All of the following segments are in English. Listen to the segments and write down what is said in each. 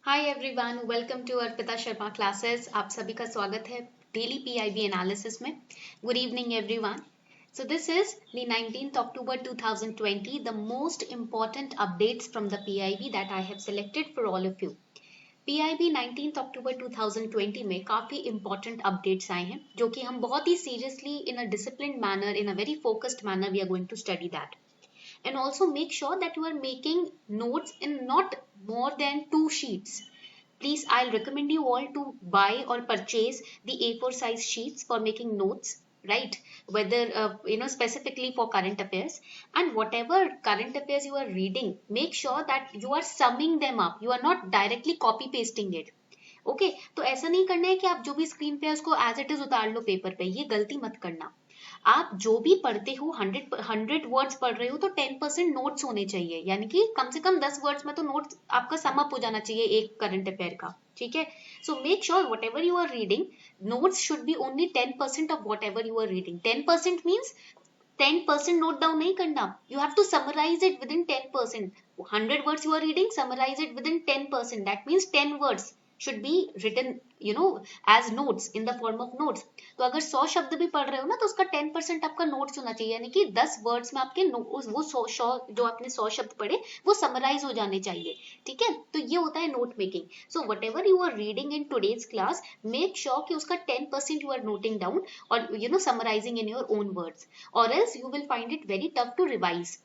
Hi everyone, welcome to Arpita Sharma classes. आप सभी का स्वागत है डेली पीआईबी एनालिसिस में। Good evening everyone. So this is the 19th October 2020, the most important updates from the PIB that I have selected for all of you. PIB 19th October 2020 में काफी important updates आए हैं जो कि हम बहुत ही seriously in a disciplined manner, in a very focused manner we are going to study that. And also make sure that you are making notes in not more than 2 sheets. Please, I'll recommend you all to buy or purchase the A4 size sheets for making notes, right? Whether specifically for current affairs, and whatever current affairs you are reading, make sure that you are summing them up. You are not directly copy pasting it. Okay तो ऐसा नहीं करना है कि आप जो भी screen पे है उसको एज इट इज उतार लो पेपर पे, ये गलती मत करना। आप जो भी पढ़ते हो 100 वर्ड्स पढ़ रहे हो तो 10% नोट्स होने चाहिए, यानी कि कम से कम 10 वर्ड्स में तो नोट्स आपका सम अप हो जाना चाहिए एक करंट अफेयर का। ठीक है, so make sure whatever you are reading, notes should be only 10% of whatever you are reading. 10% means 10% note down nahi karna. You have to summarize it within 10%. 100 words you are reading, summarize it within 10%. That means 10 words should be written, as notes in the form of notes. तो अगर 100 शब्द भी पढ़ रहे हो ना तो उसका 10% आपका notes होना चाहिए, यानी कि 10 words में आपके वो 100 जो आपने 100 शब्द पढ़े वो summarize हो जाने चाहिए। ठीक है, तो ये होता है note making. So whatever you are reading in today's class, make sure कि उसका 10% you are noting down or summarizing in your own words. और else you will find it very tough to revise.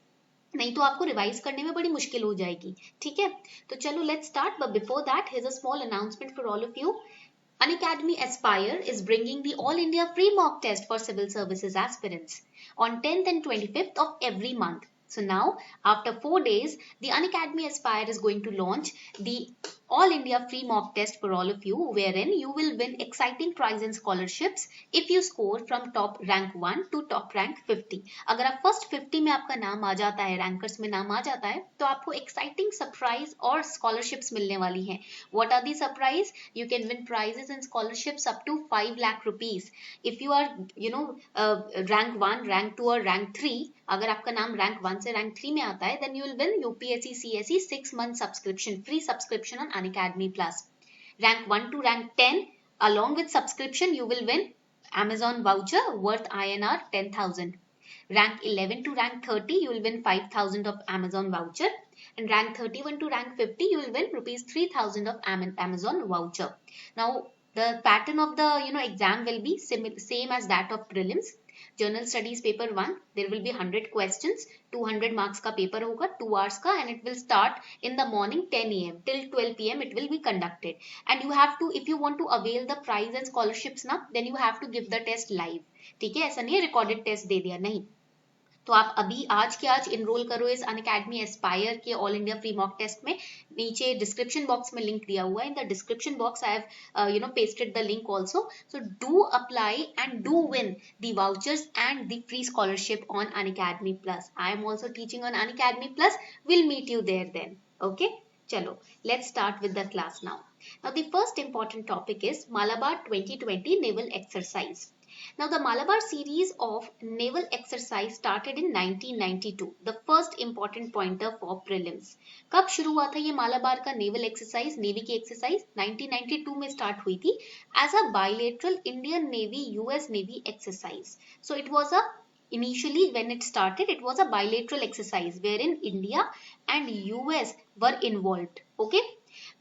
नहीं तो आपको revise करने में बड़ी मुश्किल हो जाएगी। ठीक है, तो चलो let's start, but before that here's a small announcement for all of you. Unacademy Aspire is bringing the All India free mock test for civil services aspirants on 10th and 25th of every month. So now, after 4 days, the Unacademy Aspire is going to launch the All India free mock test for all of you, wherein you will win exciting prize and scholarships if you score from top rank 1 to top rank 50. अगर आप first 50 में आपका नाम आ जाता है, rankers में नाम आ जाता है, तो आपको exciting surprise और scholarships मिलने वाली हैं. What are the surprise? You can win prizes and scholarships up to 5 lakh rupees. If you are, rank 1, rank 2 or rank 3, अगर आपका नाम rank 1 से rank 3 में आता है, then you will win UPSC CSE 6-month subscription, free subscription on Unacademy Plus. Rank 1 to rank 10, along with subscription, you will win Amazon voucher worth INR 10,000. Rank 11 to rank 30, you will win 5,000 of Amazon voucher. And rank 31 to rank 50, you will win rupees 3,000 of Amazon voucher. Now, the pattern of the exam will be same as that of prelims. General Studies paper 1, there will be 100 questions, 200 marks का paper होगा, 2 hours का, and it will start in the morning 10 a.m. till 12 p.m. it will be conducted. And you have to, if you want to avail the prize and scholarships ना, then you have to give the test live. ठीक है, ऐसा नहीं है recorded test दे दिया, नहीं। तो आप अभी आज के आज इनरोल करो इस अनअकैडमी एस्पायर के all India free mock test में। नीचे डिस्क्रिप्शन बॉक्स में लिंक दिया हुआ है, in the description box I have pasted the link also. So do apply and do win the vouchers and the free scholarship on Unacademy Plus. I am also teaching on Unacademy Plus. Will meet you there then. Okay, चलो let's start with the class now. Now the first important topic is Malabar 2020 naval exercise. Now, the Malabar series of naval exercise started in 1992. The first important pointer for prelims. कब शुरू हुआ था ये मालाबार का naval exercise, navy की exercise? 1992 में start हुई थी as a bilateral Indian Navy US Navy exercise. So it was a initially when it started, it was a bilateral exercise wherein India and US were involved. Okay.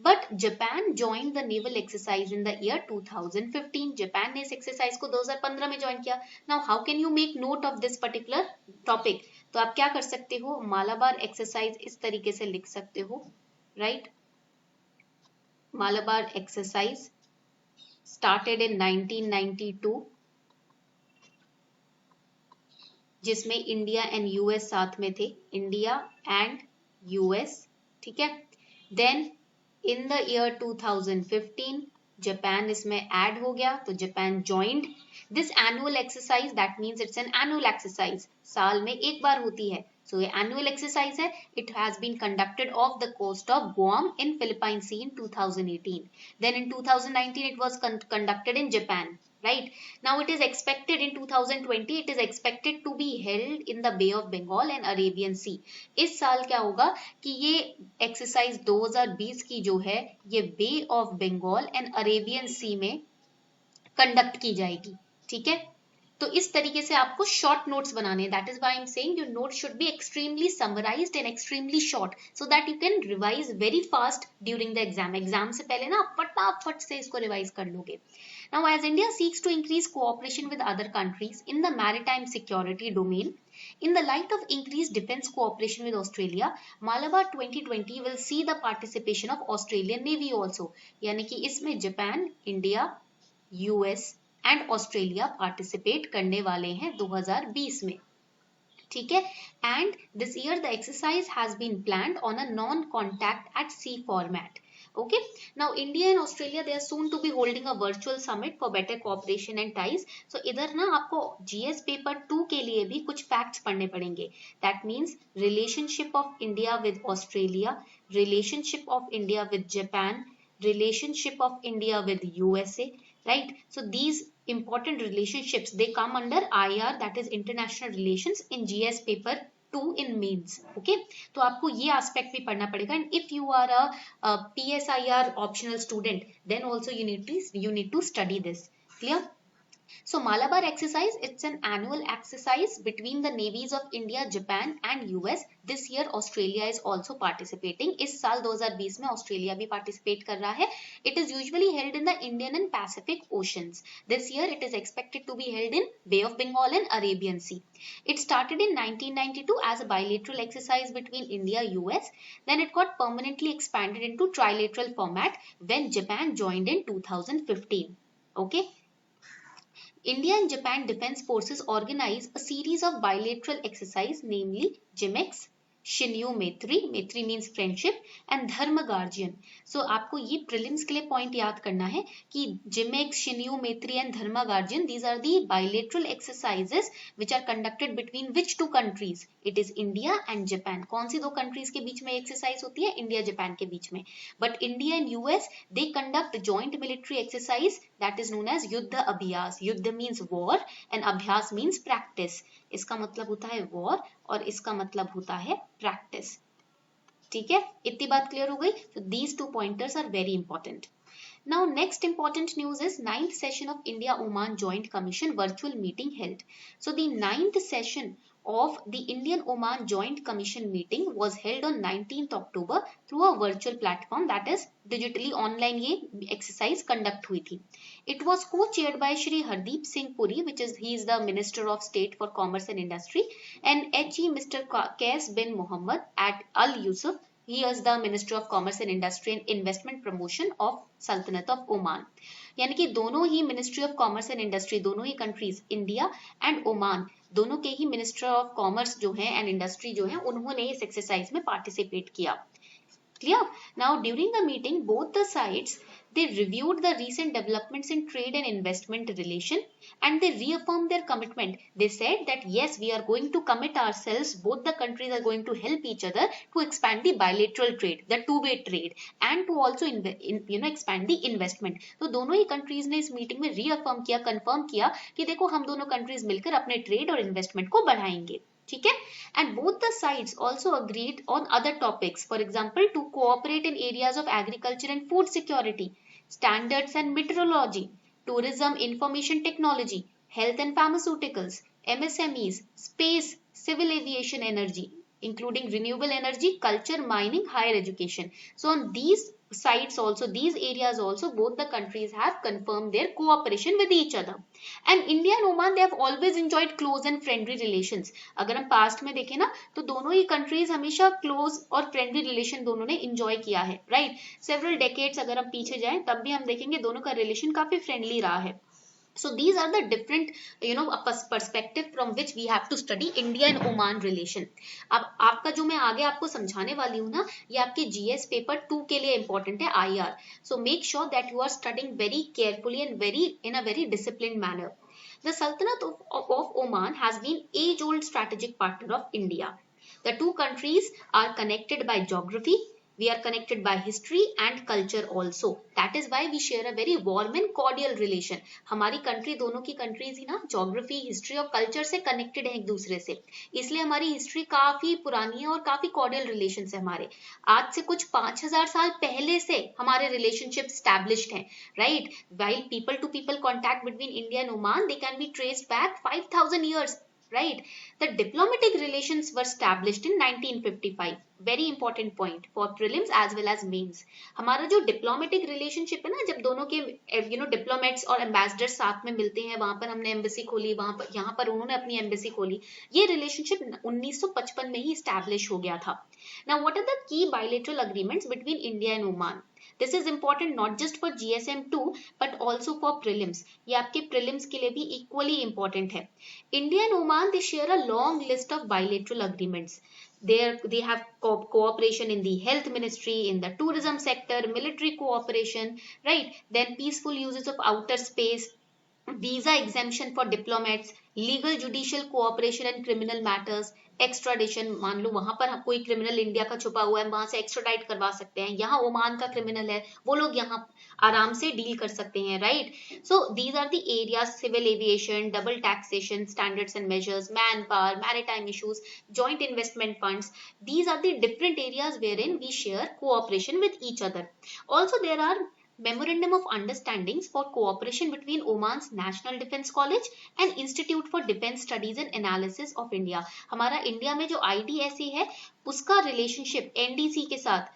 But Japan joined the naval exercise in the year 2015. Japan ने इस exercise को 2015 में join किया. Now how can you make note of this particular topic? तो आप क्या कर सकते हो, मालाबार एक्सरसाइज इस तरीके से लिख सकते हो, right? Malabar exercise started in 1992, जिसमें इंडिया एंड यूएस साथ में थे, इंडिया एंड यूएस. ठीक है, देन in the year 2015 Japan इसमें ऐड हो गया, तो Japan joined this annual exercise. That means it's an annual exercise, साल में एक बार होती है. सो ये एनुअल एक्सरसाइज है. It has been conducted off the coast of Guam in Philippine sea in 2018. Then in 2019 it was conducted in Japan. Right now it is expected in 2020 it is expected to be held in the Bay of Bengal and Arabian Sea. इस साल क्या होगा कि ये exercise 2020 की जो है ये बे ऑफ बंगाल एंड अरेबियन सी में कंडक्ट की जाएगी. ठीक है, तो इस तरीके से आपको शॉर्ट नोट्स बनाने हैं. That is why I am saying your note should be extremely summarised and extremely short so that you can revise very fast during the exam. Exam से पहले ना आप फटाफट से इसको रिवाइज कर लोगे. Now, as India seeks to increase cooperation with other countries in the maritime security domain, in the light of increased defense cooperation with Australia, Malabar 2020 will see the participation of Australian Navy also. यानी कि इसमें Japan, India, US and Australia participate करने वाले हैं 2020 में. ठीक है, and this year the exercise has been planned on a non contact at sea format. Okay, now India and Australia they are soon to be holding a virtual summit for better cooperation and ties. So इधर ना आपको GS paper 2 के लिए भी कुछ facts पढ़ने पड़ेंगे. That means relationship of India with Australia, relationship of India with Japan, relationship of India with USA, right? So these important relationships they come under IR, that is international relations, in GS paper 2 in means. Okay, तो आपको ये aspect भी पढ़ना पड़ेगा. And if you are a PSIR optional student, then also you need to study this. Clear? So Malabar exercise, it's an annual exercise between the navies of India, Japan and US. This year Australia is also participating. इस साल 2020 में Australia भी participate कर रहा है. It is usually held in the Indian and Pacific Oceans. This year it is expected to be held in Bay of Bengal and Arabian Sea. It started in 1992 as a bilateral exercise between India and US. Then it got permanently expanded into trilateral format when Japan joined in 2015. Okay. India and Japan Defense Forces organize a series of bilateral exercises, namely JIMEX, Shinyu Maitri, Maitri means friendship, and Dharma Guardian. So आपको ये prelims के लिए point याद करना है कि JIMEX, Shinyu Maitri and Dharma Guardian, these are the bilateral exercises which are conducted between which two countries? It is India and Japan. कौन सी दो countries के बीच में exercise होती है? India Japan के बीच में. But India and US they conduct joint military exercise that is known as युद्ध अभ्यास. युद्ध means war and अभ्यास means practice. इसका मतलब होता है war और इसका मतलब होता है practice. ठीक है, इतनी बात क्लियर हो गई. So these two pointers are very important. Now next important news is 9th session of India-Oman Joint Commission virtual meeting held. So the 9th session of the Indian-Oman Joint Commission meeting was held on 19th October through a virtual platform, that is digitally online ये exercise conduct हुई थी. It was co-chaired by Shri Hardeep Singh Puri, he is the Minister of State for Commerce and Industry, and HE Mr. Qais bin Mohammed at Al Yusuf. He is the Minister of Commerce and Industry and Investment Promotion of Sultanate of Oman. यानी कि दोनों ही Ministry of Commerce and Industry, दोनों ही countries, India and Oman, दोनों के ही Minister of Commerce जो हैं and Industry जो हैं, उन्होंने इस exercise में participate किया. Clear? Now during the meeting, both the sides they reviewed the recent developments in trade and investment relation and they reaffirmed their commitment. They said that yes, we are going to commit ourselves, both the countries are going to help each other to expand the bilateral trade, the two-way trade, and to also expand the investment. तो दोनों ही countries ने इस meeting में reaffirm किया, confirm किया कि देखो हम दोनों countries मिलकर अपने trade और investment को बढ़ाएंगे. ठीक है, and both the sides also agreed on other topics, for example to cooperate in areas of agriculture and food security, standards and meteorology, tourism, information technology, health and pharmaceuticals, MSMEs, space, civil aviation, energy including renewable energy, culture, mining, higher education. So on these sides also, these areas also, both the countries have confirmed their cooperation with each other. And India and Oman, they have always enjoyed close and friendly relations. अगर हम past में देखें ना, तो दोनों ही countries हमेशा close और friendly relation दोनों ने enjoy किया है, right? Several decades अगर हम पीछे जाएं, तब भी हम देखेंगे दोनों का relation काफी friendly रहा है. So these are the different perspective from which we have to study India and Oman relation. अब आपका जो मैं आगे आपको समझाने वाली हूँ ना, ये आपके GS पेपर 2 के लिए important है IR. So make sure that you are studying very carefully and in a very disciplined manner. The Sultanate of Oman has been age-old strategic partner of India. The two countries are connected by geography, we are connected by history and culture also. That is why we share a very warm and cordial relation. हमारी country, दोनों की countries ही ना geography, history और culture से connected है एक दूसरे से, इसलिए हमारी हिस्ट्री काफी पुरानी है और काफी कॉर्डियल रिलेशन है हमारे. आज से कुछ 5000 साल पहले से हमारे रिलेशनशिप स्टैब्लिश्ड हैं, right. While people to people contact between India and Oman, they can be traced back 5000 years, right. The diplomatic relations were established in 1955. Very important point for prelims as well as mains. हमारा जो diplomatic relationship है ना, जब दोनों के diplomats और ambassadors साथ में मिलते हैं, वहां पर हमने embassy खोली, वहां पर यहाँ पर उन्होंने अपनी embassy खोली, ये relationship 1955 में ही establish हो गया था. Now what are the key bilateral agreements between India and Oman? This is important not just for GSM2 but also for prelims. ये आपके prelims के लिए भी equally important है. India and Oman, they share a long list of bilateral agreements. They have cooperation in the health ministry, in the tourism sector, military cooperation, right? Then peaceful uses of outer space, visa exemption for diplomats, legal judicial cooperation in criminal matters, extradition. मान लो वहां पर कोई criminal India का छुपा हुआ है, वहां से एक्स्ट्राडाइट करवा सकते हैं. यहाँ ओमान का क्रिमिनल है, वो लोग यहाँ आराम से डील कर सकते हैं, right. So these are the areas: civil aviation, double taxation, standards and measures, man power, maritime issues, joint investment funds. These are the different areas wherein we share cooperation with each other. Also there are Memorandum of Understandings for cooperation between Oman's National Defence College and Institute for Defence Studies and Analysis of India. हमारा India में जो IDSA है उसका relationship NDC के साथ,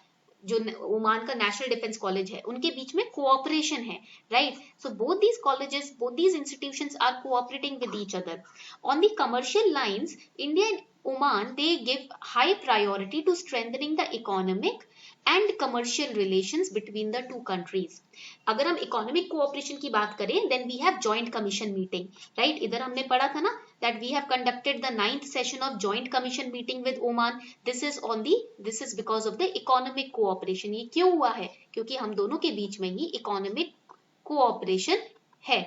जो Oman का national defence college है, उनके बीच में कोऑपरेशन है, right. So both these colleges, both these institutions are cooperating with each other. On the commercial lines, India and Oman, they give high priority to strengthening the economic and commercial relations between the two countries. अगर हम economic cooperation की बात करें, then we have joint commission meeting, right? इधर हमने पढ़ा था ना that we have conducted the 9th session of joint commission meeting with Oman. This is because of the economic cooperation. ये क्यों हुआ है? क्योंकि हम दोनों के बीच में ही economic cooperation है,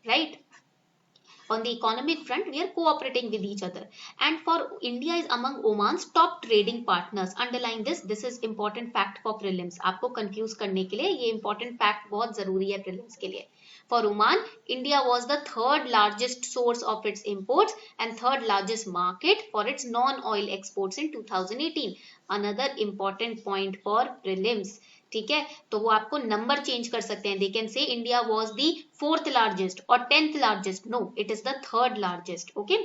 right? On the economic front, we are cooperating with each other. And for India is among Oman's top trading partners. Underline this. This is important fact for prelims. आपको confuse करने के लिए ये important fact बहुत जरूरी है prelims के लिए. For Oman, India was the third largest source of its imports and third largest market for its non-oil exports in 2018. Another important point for prelims. ठीक है, तो वो आपको नंबर चेंज कर सकते हैं. They can say India was the 4th largest और 10th largest. No, it is the 3rd largest. Okay.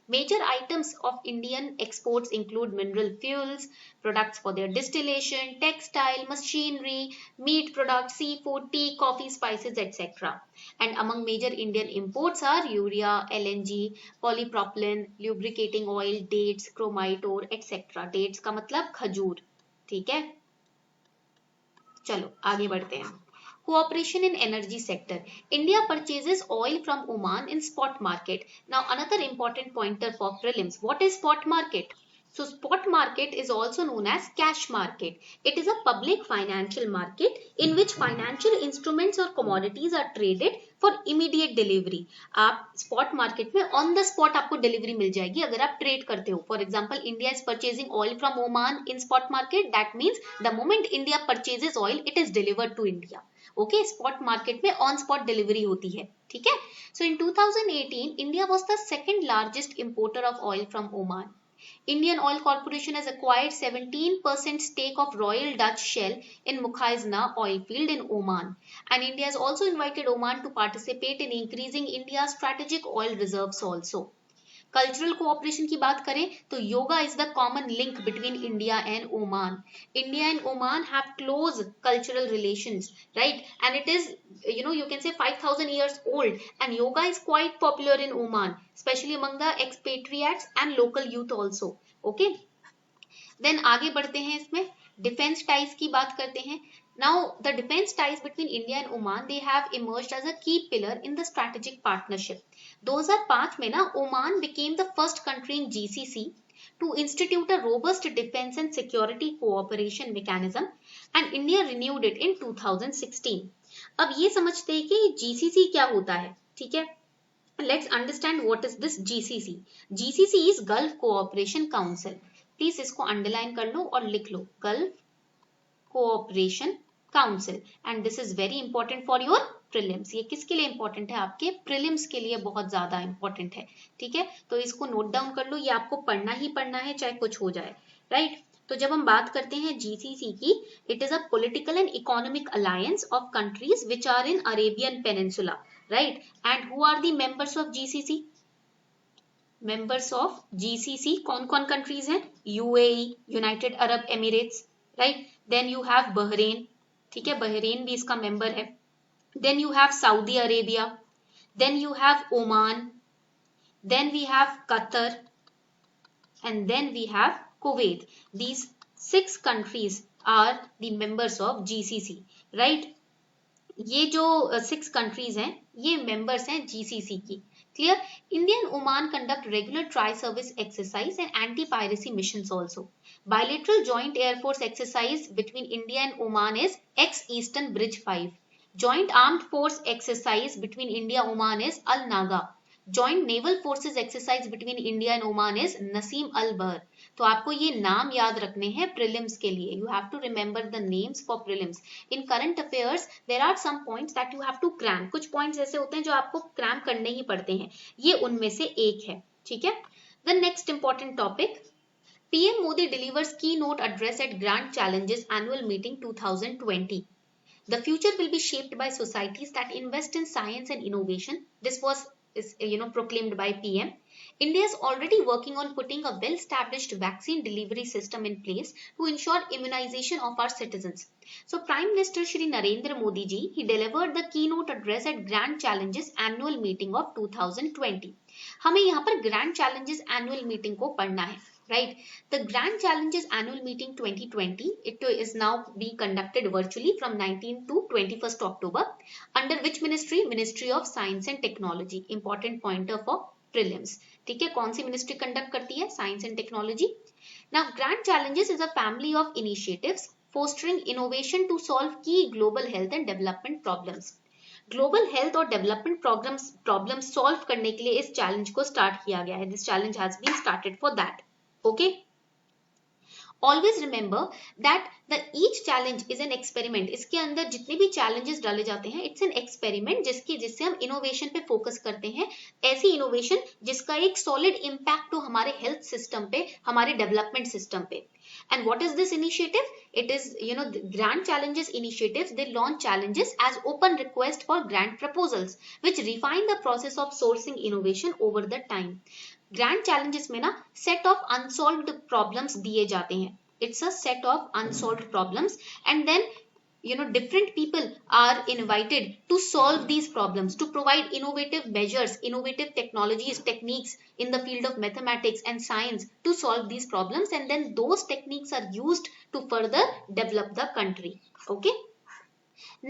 Major items of Indian exports include mineral fuels, products for their distillation, textile, machinery, meat products, seafood, tea, coffee, spices, etc. And among major Indian imports are urea, LNG, polypropylene, lubricating oil, dates, chromite ore, etc. Dates का मतलब खजूर. ठीक है, चलो आगे बढ़ते हैं. Cooperation in energy sector. India purchases oil from Oman in spot market. Now another important pointer for prelims. What is spot market? So spot market is also known as cash market. It is a public financial market in which financial instruments or commodities are traded for immediate delivery. आप spot market में on the spot आपको delivery मिल जाएगी अगर आप trade करते हो. For example, India is purchasing oil from Oman in spot market. That means the moment India purchases oil, it is delivered to India. Okay, spot market में on spot delivery होती है. ठीक है. So in 2018, India was the second largest importer of oil from Oman. Indian Oil Corporation has acquired 17% stake of Royal Dutch Shell in Mukhaizna oil field in Oman. And India has also invited Oman to participate in increasing India's strategic oil reserves also. Cultural cooperation की बात करें तो yoga is the common link between India and Oman. India and Oman have close cultural relations, right, and it is you can say 5000 years old, and yoga is quite popular in Oman, especially among the expatriates and local youth also. Okay, then आगे बढ़ते हैं, इसमें defence ties की बात करते हैं. Now the defense ties between India and Oman, they have emerged as a key pillar in the strategic partnership. 2005 में ना Oman became the first country in GCC to institute a robust defense and security cooperation mechanism, and India renewed it in 2016. अब ये समझते हैं कि GCC क्या होता है. ठीक है, let's understand what is this GCC. GCC is Gulf Cooperation Council. Please इसको अंडरलाइन कर लो और लिख लो, Gulf Cooperation Council, and this is very important for your prelims. ये किसके लिए इंपॉर्टेंट है? आपके प्रीलिम्स के लिए बहुत ज्यादा इंपॉर्टेंट है, ठीक है। तो इसको नोट डाउन कर लो, ये आपको पढ़ना ही पढ़ना है चाहे कुछ हो जाए, राइट। तो जब हम बात करते हैं जीसीसी की, it is a political and economic alliance of countries which are in Arabian peninsula, right. And who are the members of GCC? Members of GCC कौन कौन कंट्रीज हैं? UAE, United Arab Emirates, right. Then you have Bahrain, ठीक है, Bahrain भी इसका member है। Then you have Saudi Arabia, then you have Oman, then we have Qatar, and then we have Kuwait. These 6 countries are the members of GCC, right? ये जो 6 countries हैं ये members हैं GCC की, clear? India and Oman conduct regular tri-service exercise and anti-piracy missions also. Bilateral joint air force exercise between India and Oman is Ex-Eastern Bridge 5. Joint armed force exercise between India and Oman is Al-Naga. Joint naval forces exercise between India and Oman is Nasim Al-Bahr. तो आपको ये नाम याद रखने हैं prelims के लिए. You have to remember the names for prelims. In current affairs, there are some points that you have to cram. कुछ points ऐसे होते हैं जो आपको cram करने ही पड़ते हैं. ये उनमें से एक है, ठीक है. The next important topic. PM Modi delivers keynote address at Grand Challenges Annual Meeting 2020. The future will be shaped by societies that invest in science and innovation. This was proclaimed by PM. India is already working on putting a well-established vaccine delivery system in place to ensure immunization of our citizens. So Prime Minister Shri Narendra Modi ji, he delivered the keynote address at Grand Challenges Annual Meeting of 2020. हमें यहाँ पर Grand Challenges Annual Meeting को पढ़ना है, right? The Grand Challenges Annual Meeting 2020, it is now being conducted virtually from 19th to 21st October. Under which ministry? Ministry of Science and Technology. Important pointer for prelims. ठीक है, कौन सी ministry conduct करती है? Science and technology. Now, Grand Challenges is a family of initiatives fostering innovation to solve key global health and development problems. Global health और development problem solve करने के लिए इस चैलेंज को स्टार्ट किया गया है. This challenge has been started for that. Okay, always remember that the each challenge is an experiment. इसके अंदर जितने भी चैलेंजेस डाले जाते हैं, इट्स एन एक्सपेरिमेंट जिससे हम इनोवेशन पे फोकस करते हैं. ऐसी इनोवेशन जिसका एक सॉलिड इम्पैक्ट हो हमारे हेल्थ सिस्टम पे, हमारे डेवलपमेंट सिस्टम पे. And what is this initiative? It is, the Grand Challenges initiatives. They launch challenges as open request for grant proposals, which refine the process of sourcing innovation over the time. Grand Challenges में ना set of unsolved problems दिए जाते हैं. It's a set of unsolved problems, and then different people are invited to solve these problems, to provide innovative measures, innovative technologies, techniques in the field of mathematics and science to solve these problems, and then those techniques are used to further develop the country. Okay.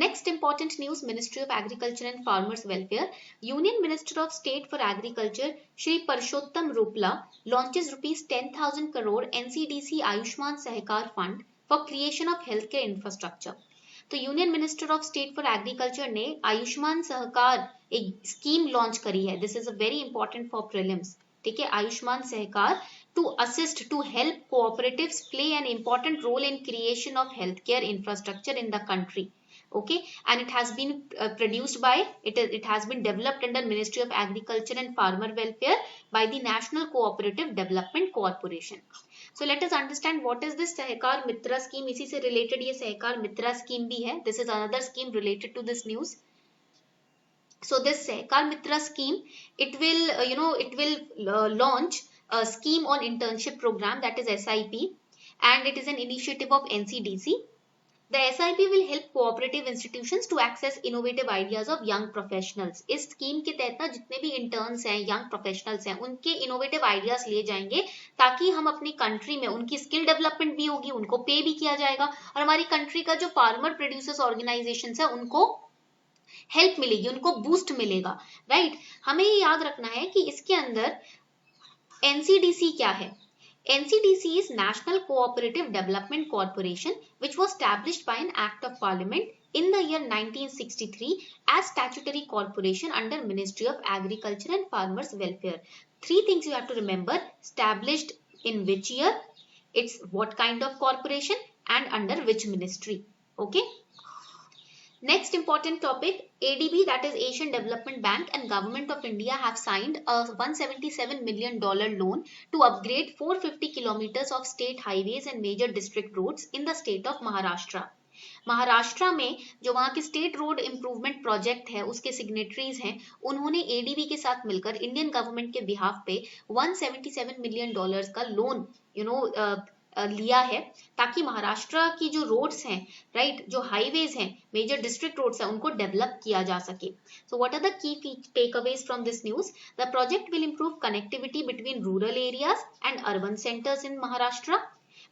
Next important news, Ministry of Agriculture and Farmers Welfare. Union Minister of State for Agriculture, Shri Parshottam Rupla, launches rupees 10,000 crore NCDC Ayushman Sahakar Fund for creation of healthcare infrastructure. तो union minister of state for agriculture ने आयुष्मान सहकार एक scheme launch करी है. This is a very important for prelims. ठीक है, Ayushman Sahakar to assist, to help cooperatives play an important role in creation of health care infrastructure in the country. Okay, and it has been it has been developed under Ministry of Agriculture and Farmer Welfare by the National Cooperative Development Corporation. So let us understand what is this Sahakar Mitra scheme. इसी से related ये Sahakar Mitra scheme भी है. This is another scheme related to this news. So this Sahakar Mitra scheme, it will launch a scheme on internship program, that is SIP, and it is an initiative of NCDC. The SIP will help cooperative institutions to access innovative ideas of young professionals. इस scheme के तहत ना जितने भी interns हैं, young professionals हैं, उनके innovative ideas लिए जाएंगे ताकि हम अपनी कंट्री में उनकी स्किल डेवलपमेंट भी होगी, उनको पे भी किया जाएगा, और हमारी कंट्री का जो फार्मर प्रोड्यूसर्स ऑर्गेनाइजेशंस है उनको हेल्प मिलेगी, उनको बूस्ट मिलेगा. राइट, हमें ये याद रखना है कि इसके अंदर NCDC क्या है. NCDC is National Cooperative Development Corporation, which was established by an Act of Parliament in the year 1963 as statutory corporation under Ministry of Agriculture and Farmers Welfare. 3 things you have to remember: established in which year, It's what kind of corporation and under which ministry. Okay. Next important topic, ADB, that is Asian Development Bank, and Government of India have signed a $177 million loan to upgrade 450 kilometers of state highways and major district roads in the state of Maharashtra. Maharashtra में जो वहाँ के state road improvement project है उसके signatories हैं, उन्होंने ADB के साथ मिलकर इंडियन गवर्नमेंट के बिहाफ पे $177 मिलियन का लोन लिया है, ताकि महाराष्ट्र की जो रोड्स हैं, राइट, जो हाईवेज हैं, मेजर डिस्ट्रिक्ट रोड्स हैं, उनको डेवलप किया जा सके. So what are the key takeaways from this news? The project will improve connectivity between rural areas and urban centres in Maharashtra.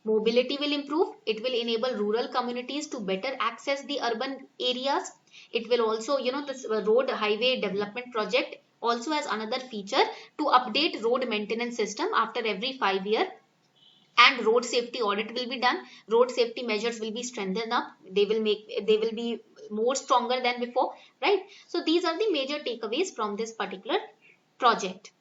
Mobility will improve. It will enable rural communities to better access the urban areas. It will also, this road highway development project also has another feature to update road maintenance system after every 5 years. And road safety audit will be done. Road safety measures will be strengthened up. They will be more stronger than before, right? So these are the major takeaways from this particular project.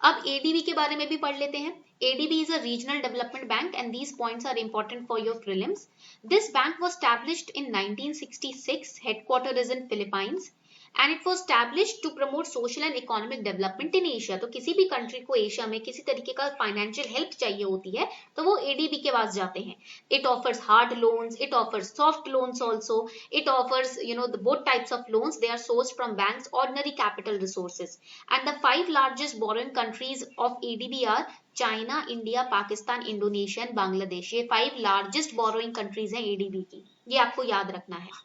अब ADB के बारे में भी पढ़ लेते हैं. ADB is a regional development bank and these points are important for your prelims. This bank was established in 1966, headquartered is in Philippines, and it was established to promote social and economic development in Asia. तो किसी भी country को Asia में किसी तरीके का financial help चाहिए होती है तो वो एडीबी के पास जाते हैं. It offers hard loans, it offers soft loans also, it offers the both types of loans. They are sourced from banks' ordinary capital resources. And the 5 largest borrowing countries of ADB are China, India, Pakistan, Indonesia and Bangladesh. ये 5 largest borrowing countries हैं ADB की, ये आपको याद रखना है.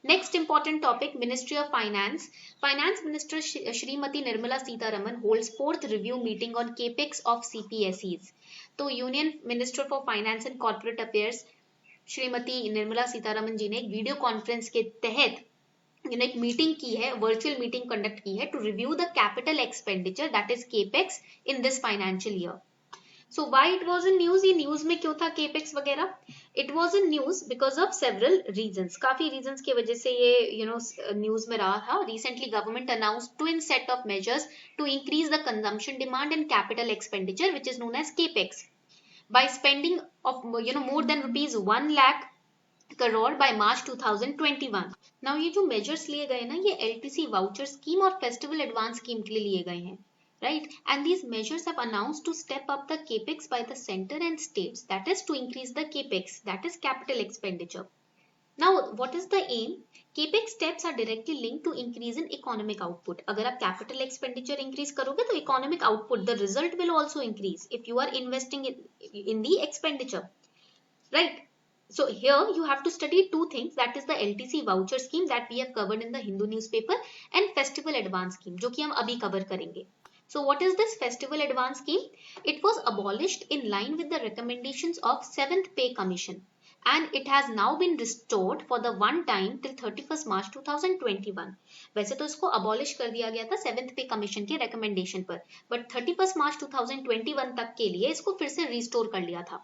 Next important topic, Ministry of Finance. Finance Minister Shrimati Nirmala Sitharaman holds 4th review meeting on capex of CPSEs. तो Union Minister for Finance and Corporate Affairs Shrimati Nirmala Sitharaman जी ने एक वीडियो कॉन्फ्रेंस के तहत एक मीटिंग की है, वर्चुअल मीटिंग कंडक्ट की है to review the capital expenditure that is capex in this financial year. So why it was in news? ये न्यूज में क्यों था केपेक्स वगैरह? It was in news because of several reasons. काफी reasons की वजह से ये न्यूज में रहा था. Recently government announced twin set of measures to increase the consumption demand and capital expenditure which is known as capex by spending of more than rupees 1 lakh crore by March 2021. Now ये जो measures लिए गए ना, ये LTC voucher scheme और festival advance scheme के लिए लिए गए हैं, right? And these measures have announced to step up the capex by the center and states, that is to increase the capex, that is capital expenditure. Now what is the aim? Capex steps are directly linked to increase in economic output. अगर आप capital expenditure increase करोगे तो economic output, the result will also increase if you are investing in the expenditure, right? So here you have to study 2 things, that is the LTC voucher scheme that we have covered in the Hindu newspaper and festival advance scheme जो कि हम अभी cover करेंगे. So what is this festival advance scheme? It was abolished in line with the recommendations of 7th Pay Commission. And it has now been restored for the one time till 31st March 2021. वैसे तो इसको abolish कर दिया गया था 7th Pay Commission के recommendation पर, but 31st March 2021 तक के लिए इसको फिर से restore कर लिया था.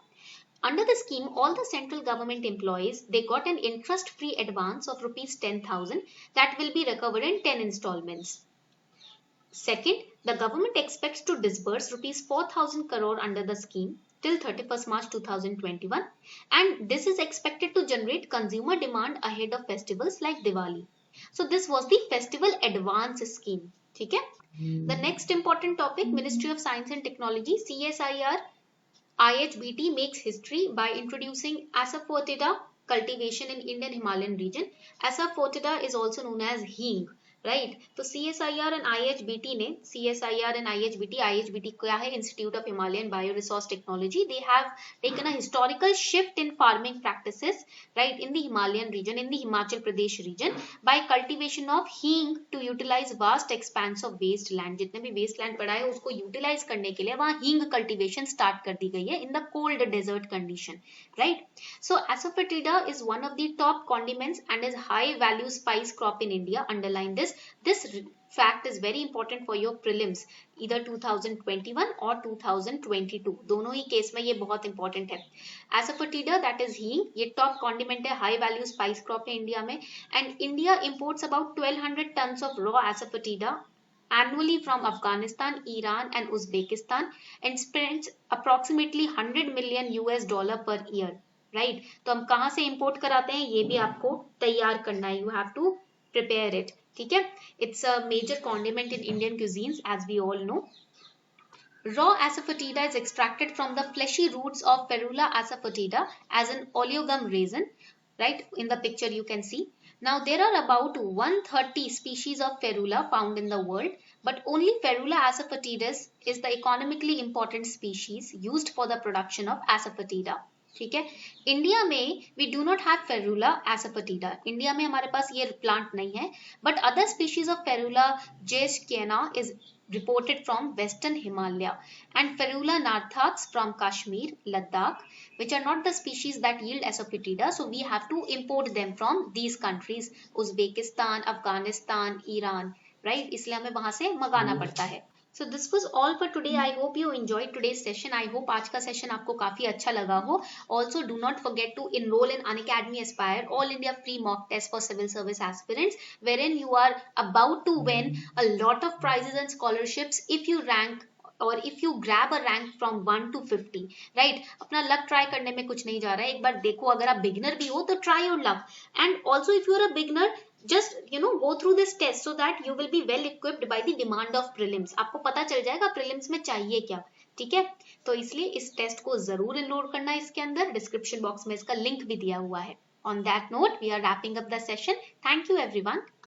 Under the scheme, all the central government employees, they got an interest-free advance of rupees 10,000 that will be recovered in 10 installments. Second, the government expects to disburse rupees 4,000 crore under the scheme till 31st March 2021, and this is expected to generate consumer demand ahead of festivals like Diwali. So this was the festival advance scheme. ठीक है? The next important topic, Ministry of Science and Technology, CSIR IHBT makes history by introducing Asafoetida cultivation in Indian Himalayan region. Asafoetida is also known as हींग, right? तो CSIR and IHBT ने, CSIR and IHBT क्या है? Institute of Himalayan Bioresource Technology. They have taken a historical shift in farming practices, right, in the Himalayan region, in the Himachal Pradesh region, by cultivation of हींग to utilize vast expanse of waste land. जितने भी waste land पड़ा है उसको utilize करने के लिए वहाँ हींग cultivation start कर दी गई है in the cold desert condition, right? So Asafoetida is one of the top condiments and is high value spice crop in India. Underline this. This fact is very important for your prelims, either 2021 or 2022. दोनों ही case में ये बहुत important है. Asafoetida, that is हींग, ये top condiment है, high value spice crop है India में, and India imports about 1200 tons of raw Asafoetida annually from Afghanistan, Iran and Uzbekistan and spends approximately $100 million US per year. Right? तो हम कहाँ से import कराते हैं ये भी आपको तैयार करना है. You have to prepare it. ठीक है? It's a major condiment in Indian cuisines as we all know. Raw asafoetida is extracted from the fleshy roots of Ferula asafoetida as an oleogum resin. Right, in the picture you can see. Now there are about 130 species of Ferula found in the world, but only Ferula asafoetidus is the economically important species used for the production of asafoetida. ठीक है. India में we do not have Ferula asafoetida. India में हमारे पास ये plant नहीं है, but other species of Ferula jaeschkeana is reported from western Himalaya and Ferula narthax from Kashmir, Ladakh, which are not the species that yield asafoetida. So we have to import them from these countries, Uzbekistan, Afghanistan, Iran, right? इसलिए हमें वहां से मंगाना पड़ता है. So this was all for today. I hope you enjoyed today's session. I hope आज का session आपको काफी अच्छा लगा हो. Also do not forget to enroll in Unacademy Aspire, All India free mock test for civil service aspirants, wherein you are about to win a lot of prizes and scholarships if you rank और if you grab a rank from 1 to 50, right? अपना luck try करने में कुछ नहीं जा रहा है. एक बार देखो, अगर आप बिगिनर भी हो तो try your luck. And also if you are a beginner, just go through this test so that you will be well equipped by the demand of prelims. आपको पता चल जाएगा prelims में चाहिए क्या. ठीक है, तो इसलिए इस टेस्ट को जरूर इनरोल करना है. इसके अंदर डिस्क्रिप्शन बॉक्स में इसका लिंक भी दिया हुआ है. On that note, we are wrapping up the session. Thank you everyone.